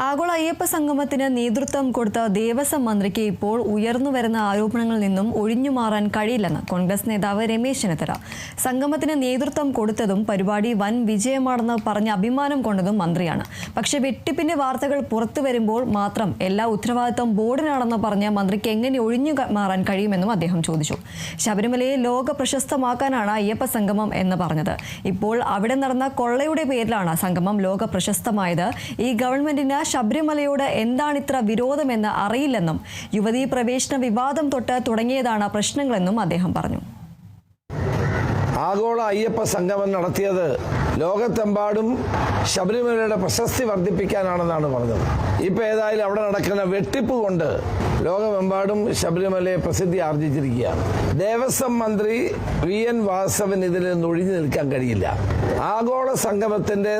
ആഗോള അയ്യപ്പ സംഗമത്തിന് നേതൃത്വം കൊടുത്ത ദേവസ്വം മന്ത്രിക്ക് ഇപ്പോൾ ഉയർന്നുവരുന്ന ആരോപണങ്ങളിൽ നിന്നും ഒഴിഞ്ഞുമാറാൻ കഴിയില്ലെന്ന് കോൺഗ്രസ് നേതാവ് രമേശ് ചെന്നിത്തല. സംഗമത്തിന് നേതൃത്വം കൊടുത്തതും പരിപാടി വൻ വിജയമാണെന്ന് പറഞ്ഞ് അഭിമാനം കൊണ്ടതും മന്ത്രിയാണ്. പക്ഷേ വെട്ടിപ്പിന്റെ വാർത്തകൾ പുറത്തു വരുമ്പോൾ മാത്രം എല്ലാ ഉത്തരവാദിത്വം ബോർഡിനാണെന്ന് പറഞ്ഞ മന്ത്രിക്ക് എങ്ങനെ ഒഴിഞ്ഞു മാറാൻ കഴിയുമെന്നും അദ്ദേഹം ചോദിച്ചു. ശബരിമലയെ ലോക പ്രശസ്തമാക്കാനാണ് അയ്യപ്പ സംഗമം എന്ന് പറഞ്ഞത്. ഇപ്പോൾ അവിടെ നടന്ന കൊള്ളയുടെ പേരിലാണ് സംഗമം ലോക പ്രശസ്തമായത്. ഈ ഗവൺമെന്റിന് ശബരിമലയോട് എന്താണിത്ര വിരോധമെന്ന് അറിയില്ലെന്നും യുവതീ പ്രവേശന വിവാദം തൊട്ട് തുടങ്ങിയതാണ് പ്രശ്നങ്ങളെന്നും അദ്ദേഹം പറഞ്ഞു. ആഗോള അയ്യപ്പ സംഗമം നടത്തിയത് ലോകത്തെമ്പാടും ശബരിമലയുടെ പ്രശസ്തി വർദ്ധിപ്പിക്കാനാണെന്നാണ് പറഞ്ഞത്. ഇപ്പോൾ ഏതായാലും അവിടെ നടക്കുന്ന വെട്ടിപ്പ് കൊണ്ട് ലോകമെമ്പാടും ശബരിമലയെ പ്രസിദ്ധി ആർജിച്ചിരിക്കുകയാണ്. ദേവസ്വം മന്ത്രി VN വാസവൻ ഇതിൽ നിന്ന് ഒഴിഞ്ഞു നിൽക്കാൻ കഴിയില്ല. ആഗോള സംഗമത്തിന്റെ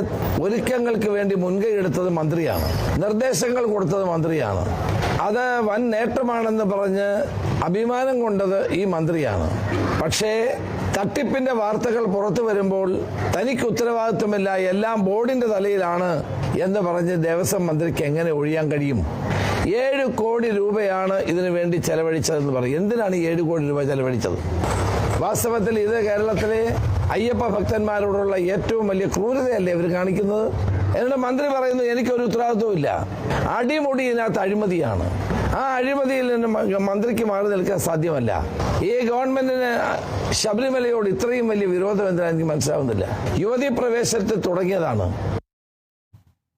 ഒരുക്കങ്ങൾക്ക് വേണ്ടി മുൻകൈ എടുത്തത് മന്ത്രിയാണ്, നിർദ്ദേശങ്ങൾ കൊടുത്തത് മന്ത്രിയാണ്. അത് വൻ നേട്ടമാണെന്ന് പറഞ്ഞ് അഭിമാനം കൊണ്ടത് ഈ മന്ത്രിയാണ്. പക്ഷേ തട്ടിപ്പിന്റെ വാർത്തകൾ പുറത്തു വരുമ്പോൾ തനിക്ക് ഉത്തരവാദിത്വമില്ല, എല്ലാം ബോർഡിന്റെ തലയിലാണ് എന്ന് പറഞ്ഞ് ദേവസ്വം മന്ത്രിക്ക് എങ്ങനെ ഒഴിയാൻ കഴിയും? 7 കോടി രൂപയാണ് ഇതിനു വേണ്ടി ചെലവഴിച്ചതെന്ന് പറയും. എന്തിനാണ് ഈ 7 കോടി രൂപ ചെലവഴിച്ചത്? വാസ്തവത്തിൽ ഇത് കേരളത്തിലെ അയ്യപ്പ ഭക്തന്മാരോടുള്ള ഏറ്റവും വലിയ ക്രൂരതയല്ലേ ഇവർ കാണിക്കുന്നത്? എന്നിട്ട് മന്ത്രി പറയുന്നു എനിക്കൊരു ഉത്തരവാദിത്വവും ഇല്ല. അടിമുടി ഇതിനകത്ത് അഴിമതിയാണ്. ആ അഴിമതിയിൽ നിന്ന് മന്ത്രിക്ക് മാറി നിൽക്കാൻ സാധ്യമല്ല. ഈ ഗവൺമെന്റിന് ശബരിമലയോട് ഇത്രയും വലിയ വിരോധം എന്തിനാ എനിക്ക് മനസ്സിലാവുന്നില്ല. യുവതീ പ്രവേശനത്തിൽ തുടങ്ങിയതാണ്.